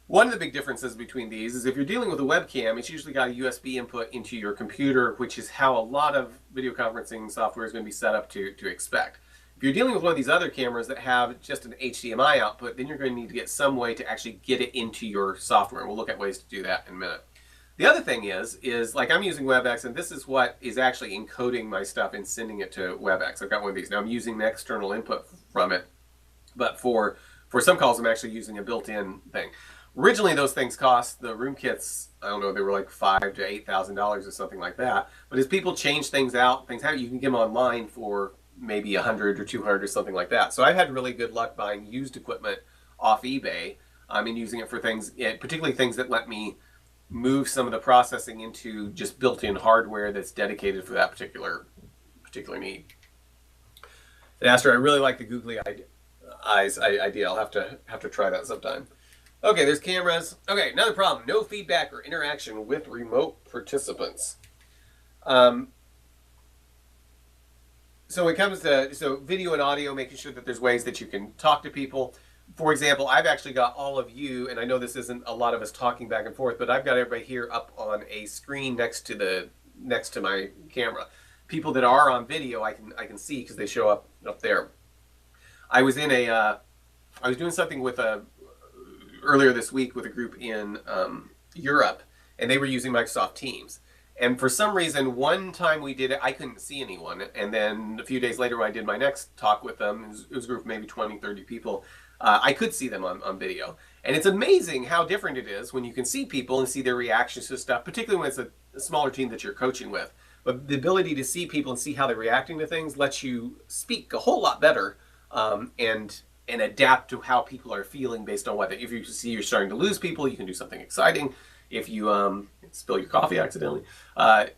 one of the big differences between these is if you're dealing with a webcam, it's usually got a USB input into your computer, which is how a lot of video conferencing software is going to be set up to expect. If you're dealing with one of these other cameras that have just an HDMI output, then you're going to need to get some way to actually get it into your software. We'll look at ways to do that in a minute. The other thing is like I'm using WebEx, and this is what is actually encoding my stuff and sending it to WebEx. I've got one of these. Now I'm using the external input from it, but for some calls I'm actually using a built-in thing. Originally those things cost, the room kits, I don't know, they were like $5,000 to $8,000 or something like that. But as people change things out, you can get them online for maybe $100 or $200 or something like that. So I've had really good luck buying used equipment off eBay and using it for things, particularly things that let me move some of the processing into just built-in hardware that's dedicated for that particular need. And Aster, I really like the googly eyes idea. I'll have to try that sometime. Okay, there's cameras. Okay, another problem: no feedback or interaction with remote participants. Um, so when it comes to video and audio, making sure that there's ways that you can talk to people. For example, I've actually got all of you, and I know this isn't a lot of us talking back and forth, but I've got everybody here up on a screen next to my camera. People that are on video, I can see because they show up there. I was doing something with earlier this week with a group in Europe, and they were using Microsoft Teams. And for some reason, one time we did it, I couldn't see anyone. And then a few days later, when I did my next talk with them, it was a group of maybe 20, 30 people, I could see them on video. And it's amazing how different it is when you can see people and see their reactions to stuff, particularly when it's a smaller team that you're coaching with. But the ability to see people and see how they're reacting to things lets you speak a whole lot better, and adapt to how people are feeling based on if you see you're starting to lose people, you can do something exciting. If you spill your coffee accidentally,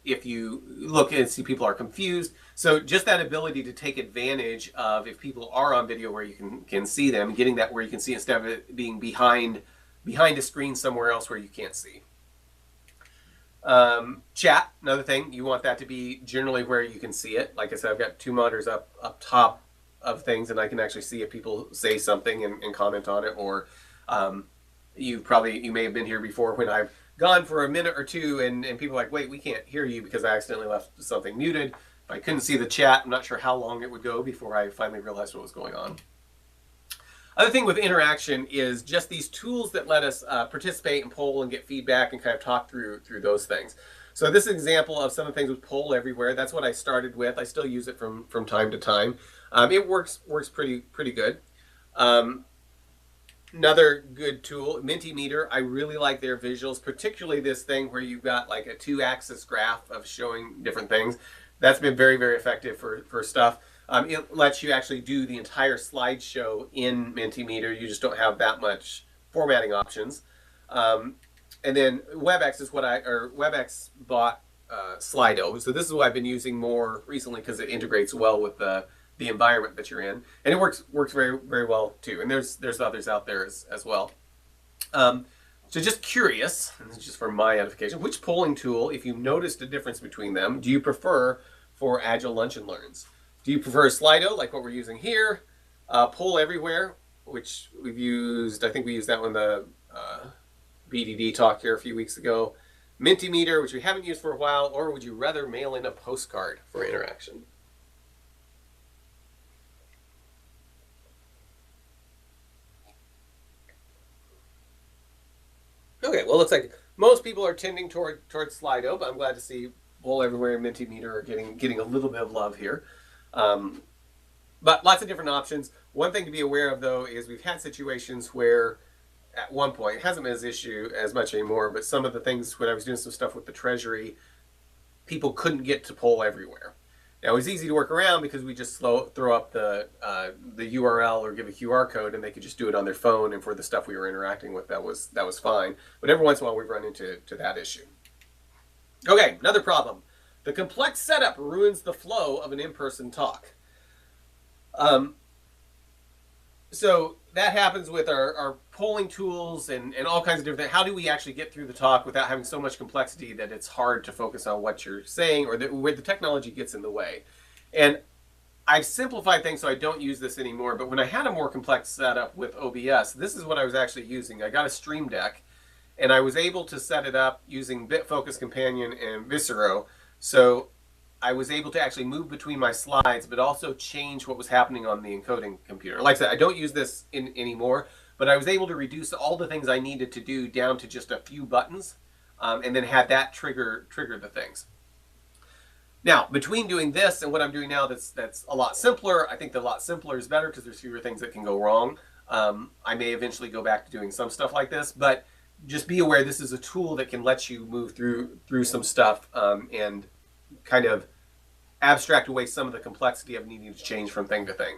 if you look and see people are confused. So just that ability to take advantage of if people are on video where you can see them, getting that where you can see instead of it being behind a screen somewhere else where you can't see. Chat, another thing, you want that to be generally where you can see it. Like I said, I've got two monitors up top of things, and I can actually see if people say something and comment on it, or you may have been here before when I've gone for a minute or two and people are like, wait, we can't hear you because I accidentally left something muted. If I couldn't see the chat, I'm not sure how long it would go before I finally realized what was going on. Other thing with interaction is just these tools that let us participate and poll and get feedback and kind of talk through those things. So this is an example of some of the things with Poll Everywhere. That's what I started with. I still use it from time to time. It works pretty good. Another good tool, Mentimeter. I really like their visuals, particularly this thing where you've got like a 2-axis graph of showing different things. That's been very, very effective for stuff. It lets you actually do the entire slideshow in Mentimeter. You just don't have that much formatting options. And then WebEx WebEx bought Slido. So this is what I've been using more recently because it integrates well with the environment that you're in, and it works very, very well too. And there's others out there as well. So just curious, and this is just for my edification, which polling tool, if you noticed a difference between them, do you prefer for Agile Lunch and Learns? Do you prefer Slido, like what we're using here, Poll Everywhere, which we've used, I think we used that one, the BDD talk here a few weeks ago, Mentimeter, which we haven't used for a while, or would you rather mail in a postcard for interaction? Okay, well, it looks like most people are tending towards Slido, but I'm glad to see Poll Everywhere and Mentimeter are getting a little bit of love here. But lots of different options. One thing to be aware of, though, is we've had situations where at one point, it hasn't been an issue as much anymore, but some of the things when I was doing some stuff with the Treasury, people couldn't get to Poll Everywhere. Now, it was easy to work around because we just throw up the URL or give a QR code, and they could just do it on their phone. And for the stuff we were interacting with, that was fine. But every once in a while, we've run into that issue. Okay, another problem. The complex setup ruins the flow of an in-person talk. So that happens with our polling tools and all kinds of different things. How do we actually get through the talk without having so much complexity that it's hard to focus on what you're saying, or where the technology gets in the way? And I've simplified things so I don't use this anymore, but when I had a more complex setup with OBS, this is what I was actually using. I got a Stream Deck, and I was able to set it up using BitFocus Companion and Viscero. So I was able to actually move between my slides, but also change what was happening on the encoding computer. Like I said, I don't use this anymore, but I was able to reduce all the things I needed to do down to just a few buttons, and then had that trigger the things. Now, between doing this and what I'm doing now that's a lot simpler, I think the lot simpler is better because there's fewer things that can go wrong. I may eventually go back to doing some stuff like this, but just be aware this is a tool that can let you move through some stuff and kind of abstract away some of the complexity of needing to change from thing to thing.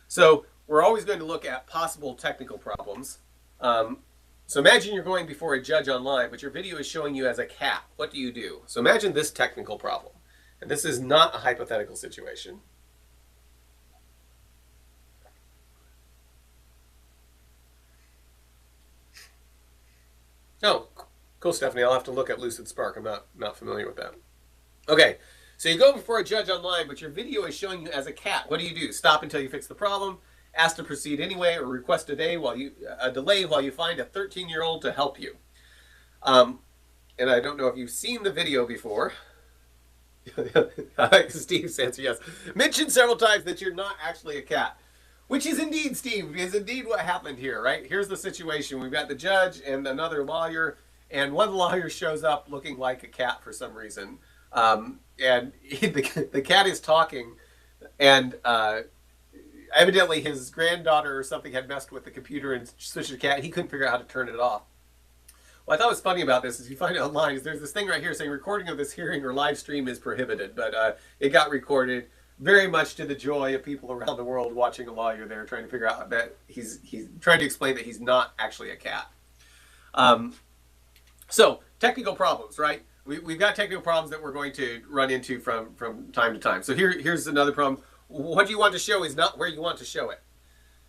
So we're always going to look at possible technical problems. So imagine you're going before a judge online, but your video is showing you as a cat. What do you do? So imagine this technical problem. And this is not a hypothetical situation. Oh, cool, Stephanie. I'll have to look at Lucid Spark. I'm not familiar with that. Okay, so you go before a judge online, but your video is showing you as a cat. What do? Stop until you fix the problem, ask to proceed anyway, or request a delay while you find a 13-year-old to help you. And I don't know if you've seen the video before. Steve's answer, yes. Mentioned several times that you're not actually a cat. Which is indeed, Steve, is indeed what happened here, right? Here's the situation. We've got the judge and another lawyer, and one lawyer shows up looking like a cat for some reason. The cat is talking, and evidently his granddaughter or something had messed with the computer and switched to the cat. He couldn't figure out how to turn it off. What I thought was funny about this is you find it online. Is there's this thing right here saying recording of this hearing or live stream is prohibited, but it got recorded, very much to the joy of people around the world watching a lawyer there trying to figure out that he's trying to explain that he's not actually a cat. So technical problems, right? We've got technical problems that we're going to run into from time to time. So here's another problem. What you want to show is not where you want to show it.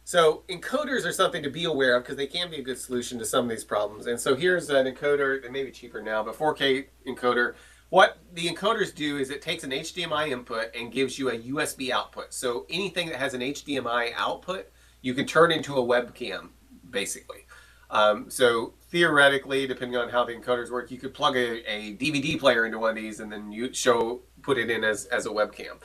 So encoders are something to be aware of because they can be a good solution to some of these problems. And so here's an encoder, it may be cheaper now, but 4K encoder. What the encoders do is it takes an HDMI input and gives you a USB output. So anything that has an HDMI output, you can turn into a webcam, basically. So theoretically, depending on how the encoders work, you could plug a DVD player into one of these and then put it in as a webcam.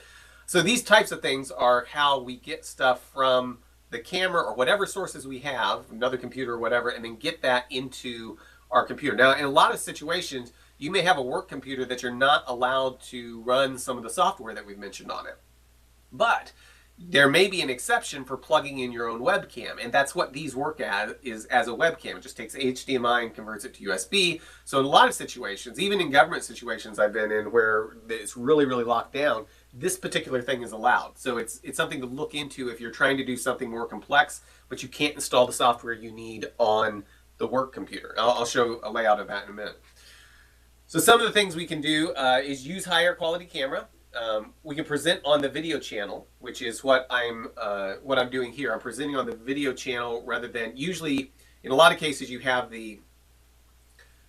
So these types of things are how we get stuff from the camera or whatever sources we have, another computer or whatever, and then get that into our computer. Now, in a lot of situations, you may have a work computer that you're not allowed to run some of the software that we've mentioned on it. But there may be an exception for plugging in your own webcam, and that's what these work as a webcam. It just takes HDMI and converts it to USB. So in a lot of situations, even in government situations I've been in where it's really, really locked down, this particular thing is allowed. So it's something to look into if you're trying to do something more complex, but you can't install the software you need on the work computer. I'll show a layout of that in a minute. So some of the things we can do is use higher quality camera. We can present on the video channel, which is what I'm doing here. I'm presenting on the video channel rather than usually in a lot of cases you have the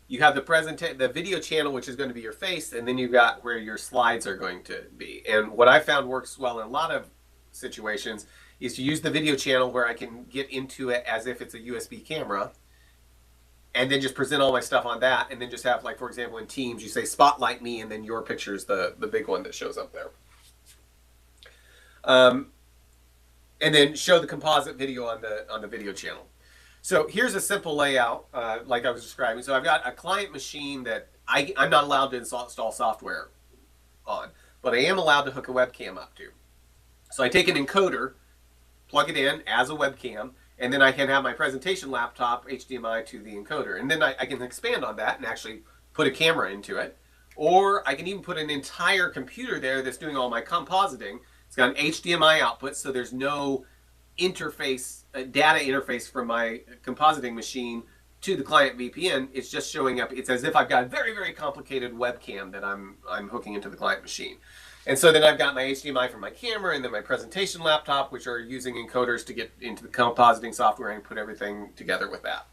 video channel, which is going to be your face, and then you've got where your slides are going to be. And what I found works well in a lot of situations is to use the video channel where I can get into it as if it's a USB camera, and then just present all my stuff on that, and then just have, like, for example, in Teams, you say spotlight me, and then your picture is the big one that shows up there. And then show the composite video on the video channel. So here's a simple layout, like I was describing. So I've got a client machine that I'm not allowed to install software on, but I am allowed to hook a webcam up to. So I take an encoder, plug it in as a webcam, and then I can have my presentation laptop HDMI to the encoder. And then I can expand on that and actually put a camera into it. Or I can even put an entire computer there that's doing all my compositing. It's got an HDMI output, so there's no interface, data interface from my compositing machine to the client VPN. It's just showing up. It's as if I've got a very, very complicated webcam that I'm hooking into the client machine. And so then I've got my HDMI from my camera and then my presentation laptop, which are using encoders to get into the compositing software and put everything together with that.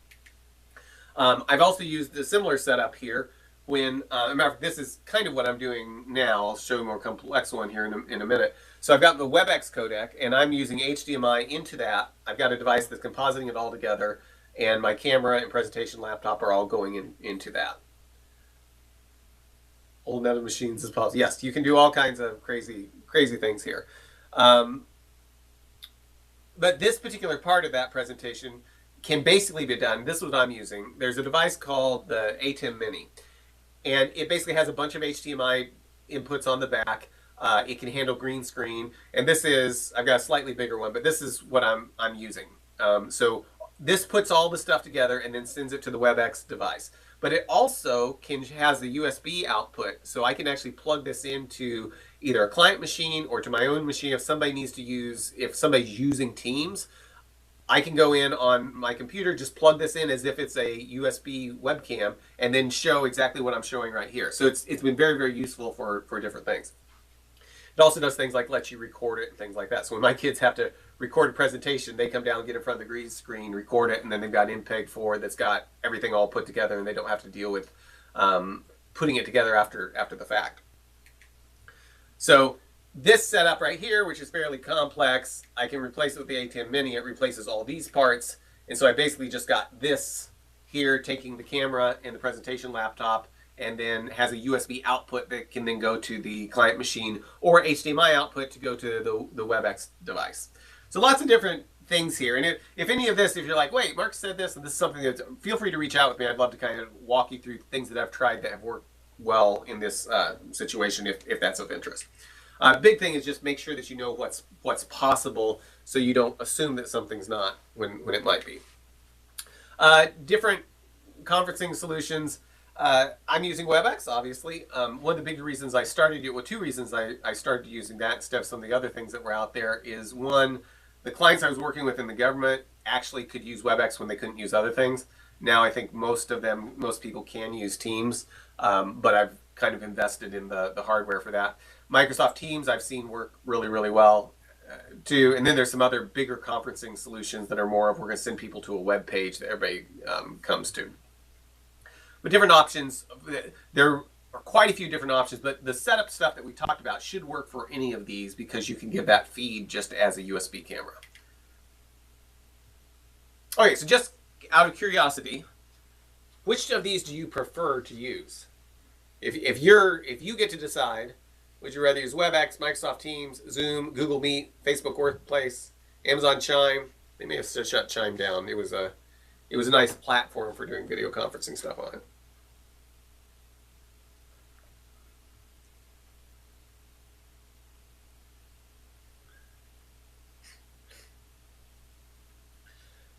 I've also used a similar setup here when, this is kind of what I'm doing now. I'll show you a more complex one here in a minute. So I've got the WebEx codec, and I'm using HDMI into that. I've got a device that's compositing it all together, and my camera and presentation laptop are all going into that. Old netted machines as possible. Yes, you can do all kinds of crazy things here. But this particular part of that presentation can basically be done. This is what I'm using. There's a device called the ATEM Mini, and it basically has a bunch of HDMI inputs on the back. It can handle green screen, and this is, I've got a slightly bigger one, but this is what I'm using. So this puts all the stuff together and then sends it to the WebEx device. But it also has the USB output, so I can actually plug this into either a client machine or to my own machine if somebody's using Teams. I can go in on my computer, just plug this in as if it's a USB webcam, and then show exactly what I'm showing right here. So it's been very, very useful for different things. It also does things like let you record it and things like that. So when my kids have to record a presentation, they come down, get in front of the green screen, record it, and then they've got an MPEG 4 that's got everything all put together, and they don't have to deal with putting it together after the fact. So this setup right here, which is fairly complex, I can replace it with the A10 Mini. It replaces all these parts. And so I basically just got this here taking the camera and the presentation laptop, and then has a USB output that can then go to the client machine, or HDMI output to go to the WebEx device. So lots of different things here. And if any of this, if you're like, wait, Mark said this, and this is something that, feel free to reach out with me. I'd love to kind of walk you through things that I've tried that have worked well in this situation, if that's of interest. Big thing is just make sure that you know what's possible, so you don't assume that something's not when it might be. Different conferencing solutions. I'm using WebEx, obviously. One of the big reasons I started it, well, two reasons I started using that instead of some of the other things that were out there is, one, the clients I was working with in the government actually could use WebEx when they couldn't use other things. Now I think most people can use Teams, but I've kind of invested in the hardware for that. Microsoft Teams I've seen work really, really well too. And then there's some other bigger conferencing solutions that are more of, we're going to send people to a web page that everybody comes to. But different options, there are quite a few different options, but the setup stuff that we talked about should work for any of these, because you can give that feed just as a USB camera. Okay, so just out of curiosity, which of these do you prefer to use? If you get to decide, would you rather use WebEx, Microsoft Teams, Zoom, Google Meet, Facebook Workplace, Amazon Chime? They may have shut Chime down. It was a nice platform for doing video conferencing stuff on it.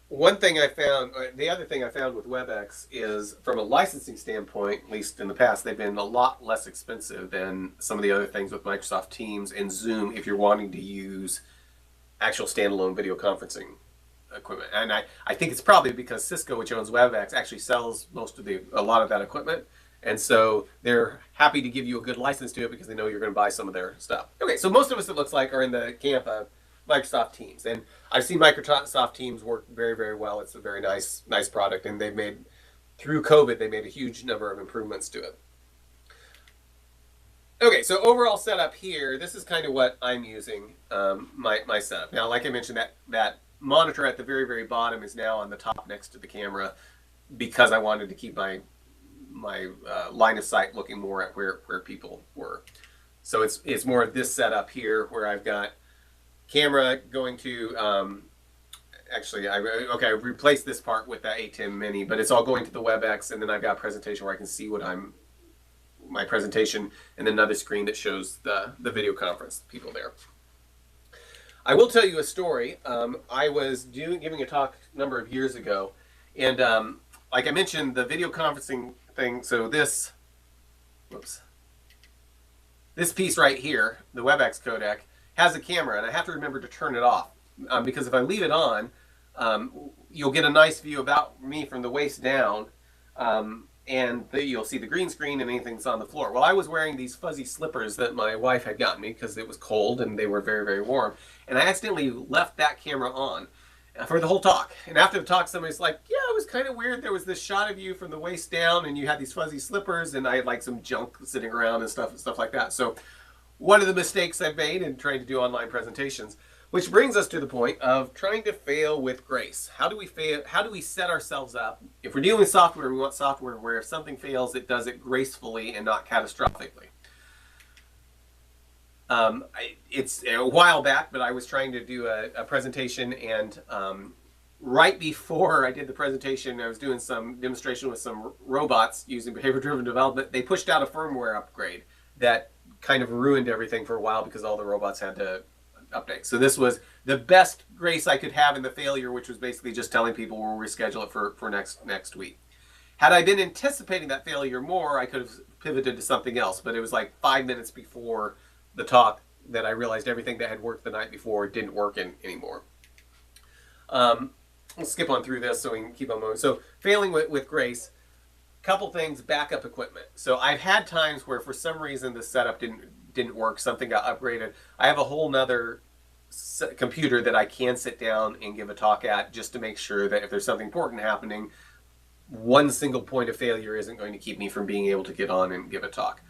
One thing I found, the other thing I found with WebEx is, from a licensing standpoint, at least in the past, they've been a lot less expensive than some of the other things with Microsoft Teams and Zoom if you're wanting to use actual standalone video conferencing equipment. And I think it's probably because Cisco, which owns WebEx, actually sells a lot of that equipment. And so they're happy to give you a good license to it because they know you're going to buy some of their stuff. Okay, so most of us, it looks like, are in the camp of Microsoft Teams. And I've seen Microsoft Teams work very, very well. It's a very nice product. And they've made, through COVID, they made a huge number of improvements to it. Okay, so overall setup here, this is kind of what I'm using, my setup. Now, like I mentioned, that monitor at the very, very bottom is now on the top next to the camera, because I wanted to keep my line of sight looking more at where people were. So it's more of this setup here, where I've got camera going to, actually, I replaced this part with that A10 Mini, but it's all going to the WebEx, and then I've got a presentation where I can see my presentation, and then another screen that shows the video conference people there. I will tell you a story. I was giving a talk a number of years ago, and like I mentioned, the video conferencing thing, so this piece right here, the WebEx codec, has a camera, and I have to remember to turn it off, because if I leave it on, you'll get a nice view about me from the waist down, and you'll see the green screen and anything that's on the floor. Well, I was wearing these fuzzy slippers that my wife had gotten me because it was cold and they were very, very warm, and I accidentally left that camera on for the whole talk. And after the talk, somebody's like, yeah, it was kind of weird. There was this shot of you from the waist down, and you had these fuzzy slippers, and I had like some junk sitting around and stuff like that. So one of the mistakes I've made in trying to do online presentations, which brings us to the point of trying to fail with grace. How do we fail? How do we set ourselves up? If we're dealing with software, we want software where if something fails, it does it gracefully and not catastrophically. It's a while back, but I was trying to do a presentation, and right before I did the presentation, I was doing some demonstration with some robots using behavior-driven development. They pushed out a firmware upgrade that kind of ruined everything for a while because all the robots had to update. So this was the best grace I could have in the failure, which was basically just telling people we'll reschedule it for next week. Had I been anticipating that failure more, I could have pivoted to something else, but it was like 5 minutes before the talk that I realized everything that had worked the night before didn't work anymore. We'll skip on through this so we can keep on moving. So failing with grace, couple things, backup equipment. So I've had times where for some reason the setup didn't didn't work, something got upgraded, I have a whole nother computer that I can sit down and give a talk at, just to make sure that if there's something important happening, one single point of failure isn't going to keep me from being able to get on and give a talk.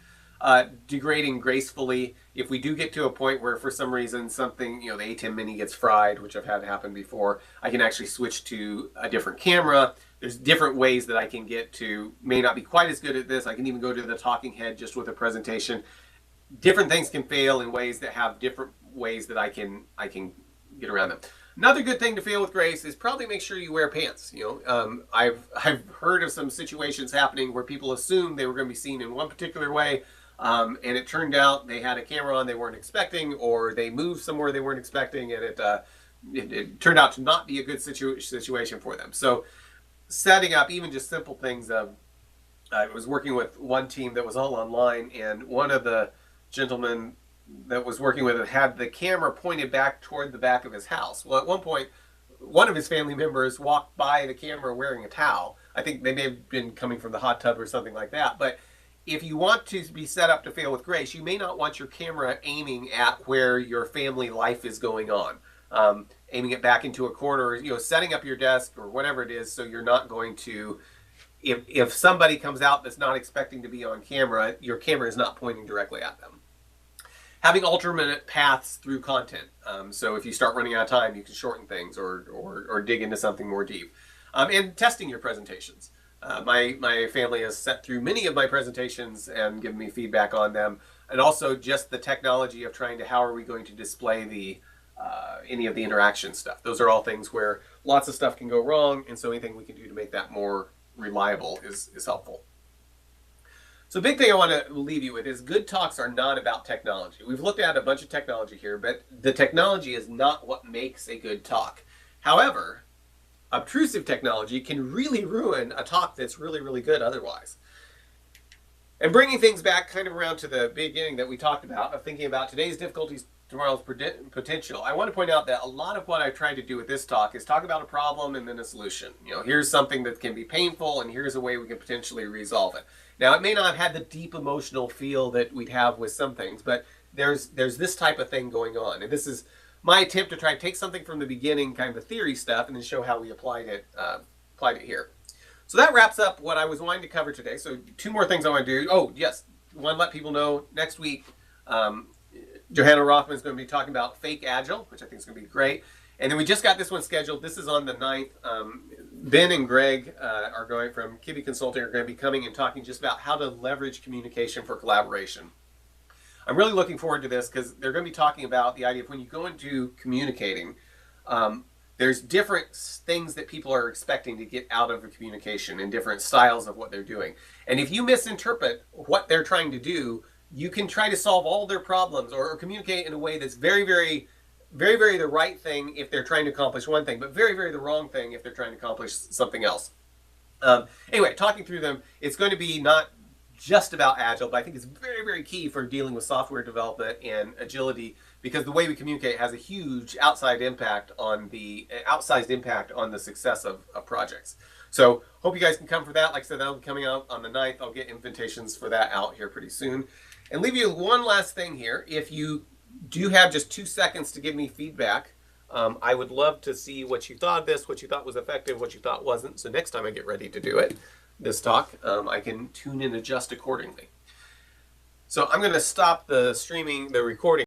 Degrading gracefully. If we do get to a point where for some reason something, the ATEM Mini gets fried, which I've had happen before, I can actually switch to a different camera. There's different ways that I can get to, may not be quite as good at this. I can even go to the talking head just with a presentation. Different things can fail in ways that have different ways that I can get around them. Another good thing to fail with grace is probably make sure you wear pants. I've heard of some situations happening where people assumed they were going to be seen in one particular way, and it turned out they had a camera on they weren't expecting, or they moved somewhere they weren't expecting, and it turned out to not be a good situation for them. So setting up even just simple things. I was working with one team that was all online, and one of the gentlemen that was working with it had the camera pointed back toward the back of his house. Well, at one point, one of his family members walked by the camera wearing a towel. I think they may have been coming from the hot tub or something like that. But if you want to be set up to fail with grace, you may not want your camera aiming at where your family life is going on. Aiming it back into a corner, setting up your desk or whatever it is, so you're not going to, if somebody comes out that's not expecting to be on camera, your camera is not pointing directly at them. Having alternate paths through content. So if you start running out of time, you can shorten things or dig into something more deep. And testing your presentations. My family has sat through many of my presentations and given me feedback on them. And also just the technology of trying to, how are we going to display any of the interaction stuff. Those are all things where lots of stuff can go wrong, and so anything we can do to make that more reliable is helpful. So the big thing I want to leave you with is good talks are not about technology. We've looked at a bunch of technology here, but the technology is not what makes a good talk. However, obtrusive technology can really ruin a talk that's really, really good otherwise. And bringing things back kind of around to the beginning that we talked about, of thinking about today's difficulties, tomorrow's potential, I want to point out that a lot of what I've tried to do with this talk is talk about a problem and then a solution. Here's something that can be painful, and here's a way we can potentially resolve it. Now, it may not have the deep emotional feel that we'd have with some things, but there's this type of thing going on. And this is my attempt to try to take something from the beginning, kind of the theory stuff, and then show how we applied it here. So that wraps up what I was wanting to cover today. So 2 more things I want to do. Oh, yes, I want to let people know next week, Johanna Rothman is going to be talking about fake agile, which I think is going to be great. And then we just got this one scheduled. This is on the 9th. Ben and Greg are going from Kibbe Consulting, are going to be coming and talking just about how to leverage communication for collaboration. I'm really looking forward to this because they're going to be talking about the idea of when you go into communicating, there's different things that people are expecting to get out of a communication and different styles of what they're doing. And if you misinterpret what they're trying to do, you can try to solve all their problems or communicate in a way that's very, very the right thing if they're trying to accomplish one thing, but very, very the wrong thing if they're trying to accomplish something else. Anyway, talking through them, it's going to be not just about Agile, but I think it's very, very key for dealing with software development and agility, because the way we communicate has a huge outsized impact on the success of projects. So hope you guys can come for that. Like I said, that'll be coming out on the 9th. I'll get invitations for that out here pretty soon. And leave you with one last thing here. If you do have just 2 seconds to give me feedback, I would love to see what you thought of this, what you thought was effective, what you thought wasn't. So next time I get ready to do this talk, I can tune and adjust accordingly. So I'm going to stop the recording.